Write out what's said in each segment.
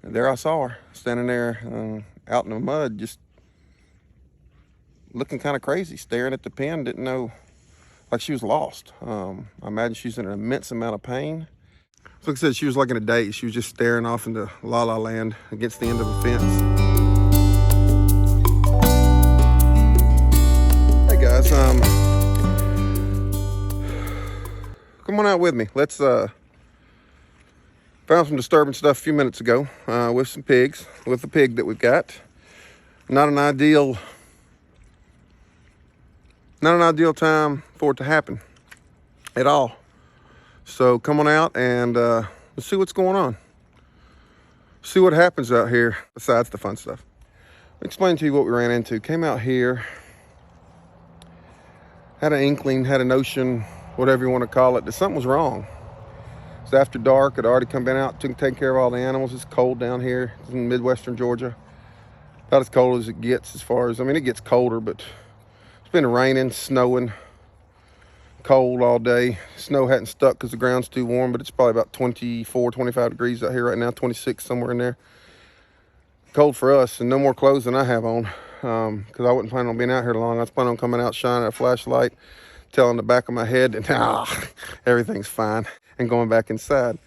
And there I saw her standing there out in the mud, just looking kind of crazy, staring at the pen. Didn't know, like she was lost. I imagine she's in an immense amount of pain. So like I said, she was like in a daze. She was just staring off into La La Land against the end of the fence. Hey guys, come on out with me. Let's found some disturbing stuff a few minutes ago with some pigs, with the pig that we've got. Not an ideal time for it to happen at all. So come on out and let's see what's going on. See what happens out here besides the fun stuff. I'll explain to you what we ran into. Came out here, had an inkling, had a notion, whatever you want to call it, that something was wrong. It's after dark. I'd already come out, taken care of all the animals. It's cold down here. It's in Midwestern Georgia. About as cold as it gets as far as, I mean, it gets colder, but it's been raining, snowing, cold all day. Snow hadn't stuck because the ground's too warm, but it's probably about 24, 25 degrees out here right now, 26, somewhere in there. Cold for us, and no more clothes than I have on, because I wasn't planning on being out here long. I was planning on coming out, shining a flashlight, telling the back of my head that everything's fine, and going back inside.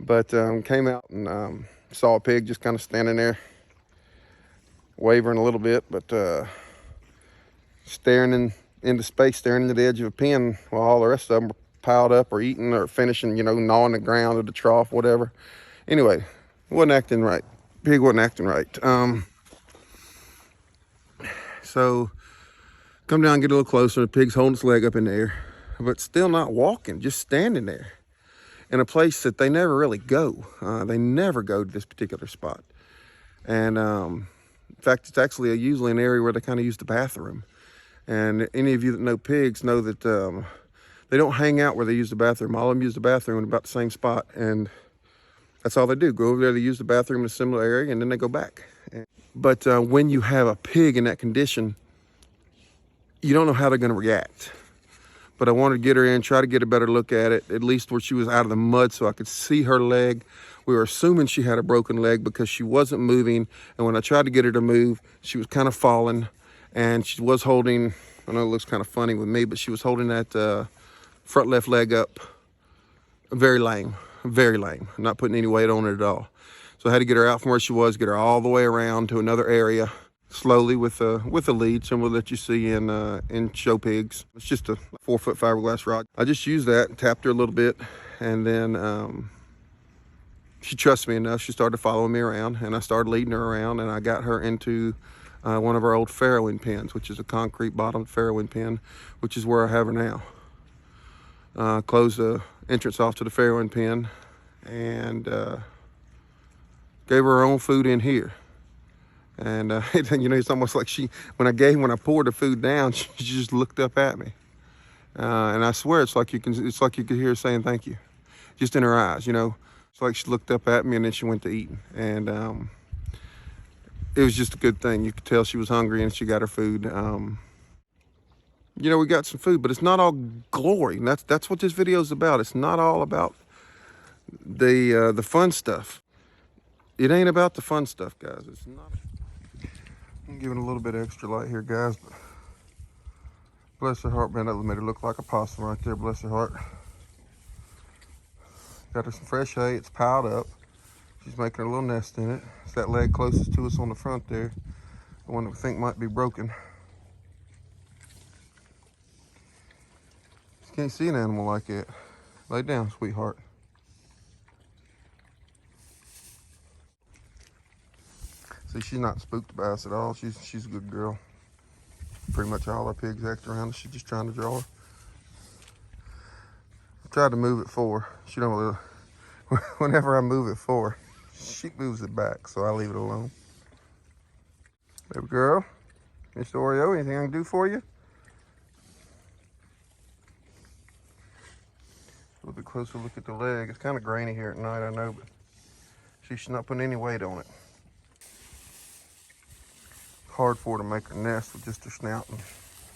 But came out and saw a pig just kind of standing there, wavering a little bit, but staring into space, staring into the edge of a pen, while all the rest of them were piled up or eating or finishing, you know, gnawing the ground or the trough, whatever. Anyway, wasn't acting right. Pig wasn't acting right. So come down, get a little closer. The pig's holding its leg up in the air, but still not walking, just standing there in a place that they never really go. They never go to this particular spot. And in fact, it's actually usually an area where they kind of use the bathroom. And any of you that know pigs know that they don't hang out where they use the bathroom. All of them use the bathroom in about the same spot. And that's all they do. Go over there, they use the bathroom in a similar area, and then they go back. But when you have a pig in that condition, you don't know how they're going to react. But I wanted to get her in, try to get a better look at it, at least where she was out of the mud so I could see her leg. We were assuming she had a broken leg because she wasn't moving. And when I tried to get her to move, she was kind of falling. And she was holding, I know it looks kind of funny with me, but she was holding that front left leg up. Very lame, very lame. I'm not putting any weight on it at all. So I had to get her out from where she was, get her all the way around to another area, slowly with a lead, similar that you see in show pigs. It's just a 4-foot fiberglass rod. I just used that, tapped her a little bit, and then she trusts me enough. She started following me around, and I started leading her around, and I got her into one of our old farrowing pens, which is a concrete bottomed farrowing pen, which is where I have her now. Closed the entrance off to the farrowing pen, and gave her own food in here. And you know, it's almost like when I poured the food down, she just looked up at me. And I swear it's like you could hear her saying thank you, just in her eyes, you know. It's like she looked up at me and then she went to eating. And it was just a good thing. You could tell she was hungry and she got her food. You know, we got some food, but it's not all glory. And that's what this video is about. It's not all about the fun stuff. It ain't about the fun stuff, guys. It's not. I'm giving a little bit extra light here, guys. But bless her heart, man. That made her look like a possum right there. Bless her heart. Got her some fresh hay. It's piled up. She's making a little nest in it. It's that leg closest to us on the front there. The one that we think might be broken. Just can't see an animal like that. Lay down, sweetheart. See, she's not spooked by us at all. She's a good girl. Pretty much all our pigs act around her. She's just trying to draw her. I tried to move it for her. She don't really, whenever I move it for her, she moves it back, so I leave it alone. Baby girl, Mr. Oreo, anything I can do for you? A little bit closer look at the leg. It's kind of grainy here at night, I know, but she's not putting any weight on it. Hard for her to make her nest with just her snout and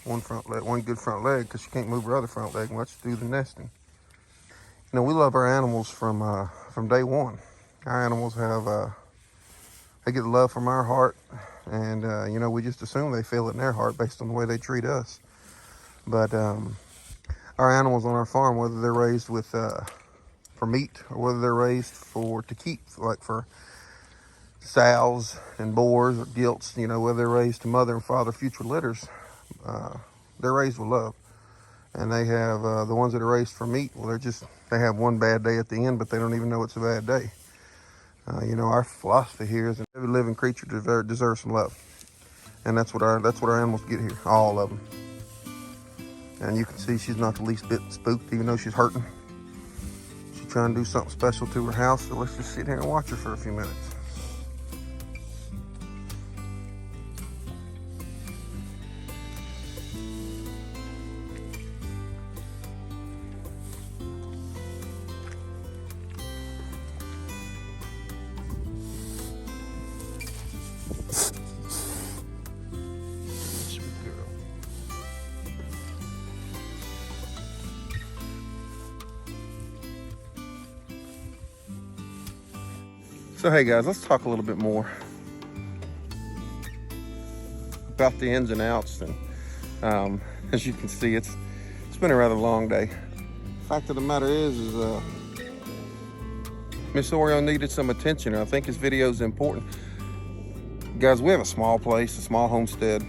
one good front leg, because she can't move her other front leg much to do the nesting. You know, we love our animals from day one. Our animals have They get love from our heart, and you know, we just assume they feel it in their heart based on the way they treat us. But our animals on our farm, whether they're raised with for meat or whether they're raised to keep, like for sows and boars or gilts, you know, whether they're raised to mother and father future litters, they're raised with love. And they have the ones that are raised for meat, well, they have one bad day at the end, but they don't even know it's a bad day. You know, our philosophy here is that every living creature deserves some love, and that's what our animals get here, all of them. And you can see she's not the least bit spooked, even though she's hurting. She's trying to do something special to her house, so let's just sit here and watch her for a few minutes. So hey guys, let's talk a little bit more about the ins and outs. And as you can see, it's been a rather long day. Fact of the matter is Miss Oreo needed some attention, and I think his video is important. Guys, we have a small place, a small homestead,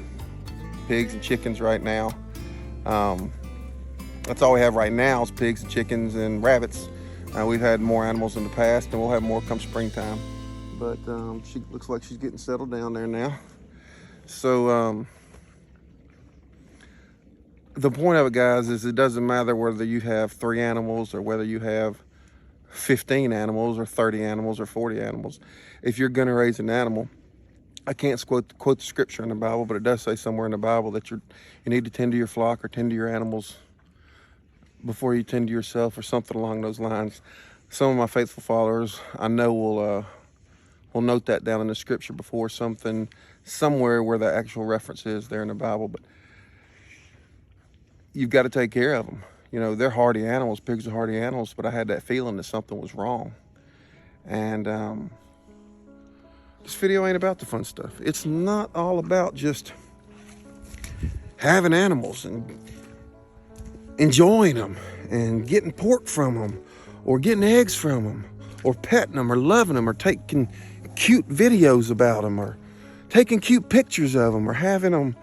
pigs and chickens right now. That's all we have right now is pigs and chickens and rabbits. We've had more animals in the past, and we'll have more come springtime. But she looks like she's getting settled down there now. So the point of it, guys, is it doesn't matter whether you have 3 animals or whether you have 15 animals or 30 animals or 40 animals. If you're going to raise an animal, I can't quote the scripture in the Bible, but it does say somewhere in the Bible that you need to tend to your flock or tend to your animals before you tend to yourself, or something along those lines. Some of my faithful followers I know will note that down in the scripture before somewhere where the actual reference is there in the Bible. But you've got to take care of them. You know, they're hardy animals. Pigs are hardy animals, but I had that feeling that something was wrong. And this video ain't about the fun stuff. It's not all about just having animals and enjoying them and getting pork from them or getting eggs from them or petting them or loving them or taking cute videos about them or taking cute pictures of them or having them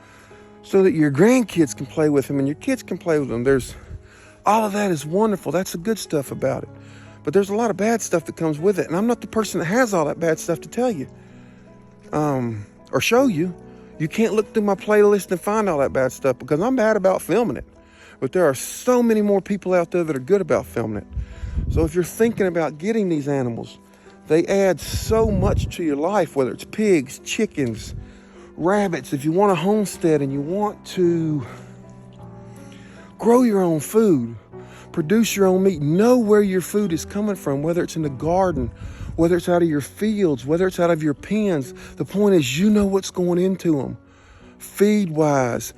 so that your grandkids can play with them and your kids can play with them. All of that is wonderful. That's the good stuff about it. But there's a lot of bad stuff that comes with it, and I'm not the person that has all that bad stuff to tell you or show you. You can't look through my playlist and find all that bad stuff because I'm bad about filming it. But there are so many more people out there that are good about filming it. So if you're thinking about getting these animals, they add so much to your life, whether it's pigs, chickens, rabbits. If you want a homestead and you want to grow your own food, produce your own meat, know where your food is coming from, whether it's in the garden, whether it's out of your fields, whether it's out of your pens. The point is, you know what's going into them, feed-wise,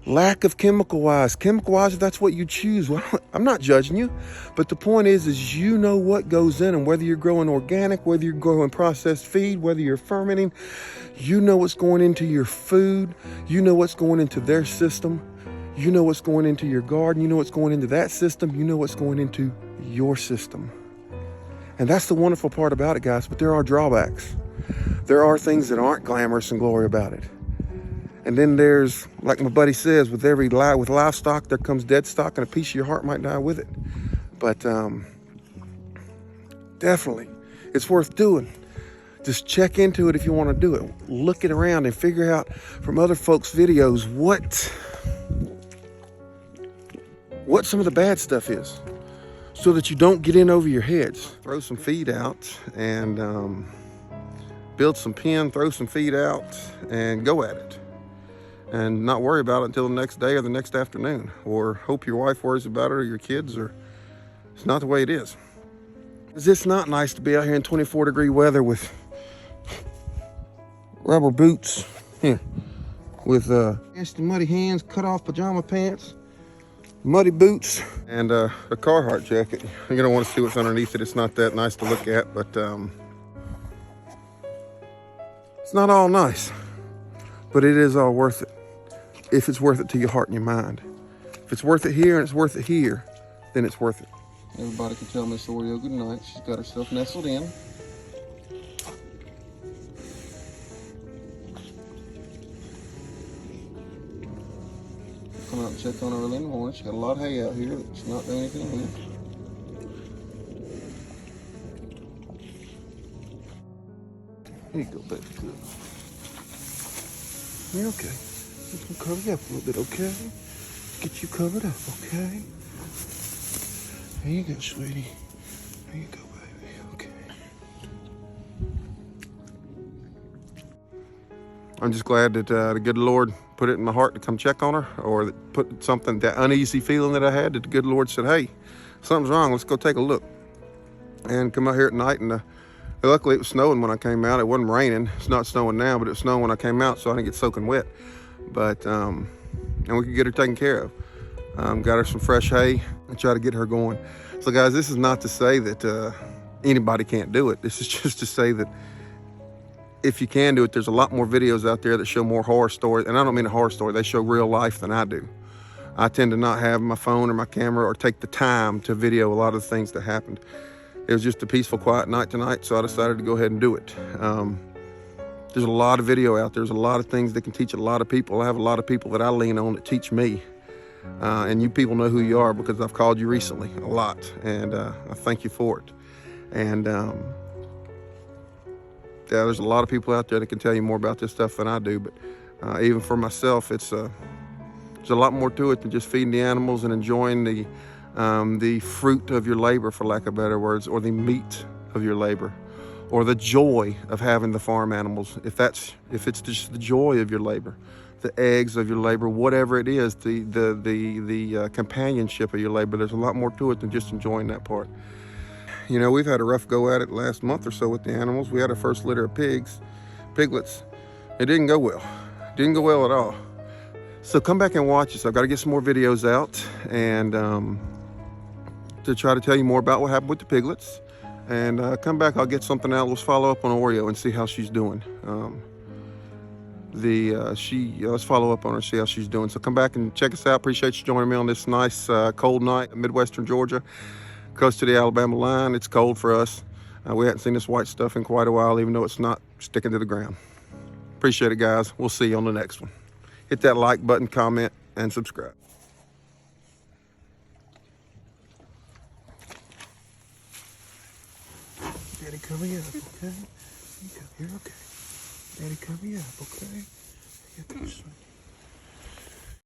lack of chemical-wise, if that's what you choose. Well, I'm not judging you, but the point is you know what goes in them, whether you're growing organic, whether you're growing processed feed, whether you're fermenting, you know what's going into your food, you know what's going into their system, you know what's going into your garden, you know what's going into that system, you know what's going into your system. And that's the wonderful part about it, guys, but there are drawbacks. There are things that aren't glamorous and glory about it. And then there's, like my buddy says, with livestock, there comes dead stock, and a piece of your heart might die with it. But definitely, it's worth doing. Just check into it if you want to do it. Look it around and figure out from other folks' videos what some of the bad stuff is, so that you don't get in over your heads. Throw some feed out and build some pen, throw some feed out, and go at it. And not worry about it until the next day or the next afternoon, or hope your wife worries about it or your kids, or it's not the way it is. It's not nice to be out here in 24-degree weather with rubber boots, with nasty muddy hands, cut off pajama pants, muddy boots, and a Carhartt jacket. You're gonna want to see what's underneath it. It's not that nice to look at, but It's not all nice, but it is all worth it. If it's worth it to your heart and your mind. If it's worth it here and it's worth it here, then it's worth it. Everybody can tell Miss Oreo good night. She's got herself nestled in. Come out and check on her early in the morning. She's got a lot of hay out here that she's not doing anything with. Here you go, baby. Good. You're okay. I'm gonna cover you up a little bit, okay? Get you covered up, okay? There you go, sweetie. There you go, baby. Okay. I'm just glad that the good Lord put it in my heart to come check on her, or that put something, that uneasy feeling that I had, that the good Lord said, hey, something's wrong, let's go take a look. And come out here at night, and luckily it was snowing when I came out. It wasn't raining. It's not snowing now, but it was snowing when I came out, so I didn't get soaking wet. But, and we could get her taken care of. Got her some fresh hay and try to get her going. So guys, this is not to say that anybody can't do it. This is just to say that if you can do it, there's a lot more videos out there that show more horror stories. And I don't mean a horror story, they show real life than I do. I tend to not have my phone or my camera or take the time to video a lot of the things that happened. It was just a peaceful, quiet night tonight, so I decided to go ahead and do it. There's a lot of video out there. There's a lot of things that can teach a lot of people. I have a lot of people that I lean on that teach me. And you people know who you are because I've called you recently a lot, and I thank you for it. And yeah, there's a lot of people out there that can tell you more about this stuff than I do, but even for myself, there's a lot more to it than just feeding the animals and enjoying the fruit of your labor, for lack of better words, or the meat of your labor, or the joy of having the farm animals. If it's just the joy of your labor, the eggs of your labor, whatever it is, the companionship of your labor, there's a lot more to it than just enjoying that part. You know, we've had a rough go at it last month or so with the animals. We had our first litter of piglets. It didn't go well. It didn't go well at all. So come back and watch this. I've got to get some more videos out and to try to tell you more about what happened with the piglets. And come back, I'll get something out. Let's follow up on Oreo and see how she's doing. Let's follow up on her, see how she's doing. So come back and check us out. Appreciate you joining me on this nice cold night in Midwestern Georgia, close to the Alabama line. It's cold for us. We haven't seen this white stuff in quite a while, even though it's not sticking to the ground. Appreciate it, guys. We'll see you on the next one. Hit that like button, comment, and subscribe. Daddy, cover you up, okay? You're okay. Daddy, cover you up, okay? You're good, sweet.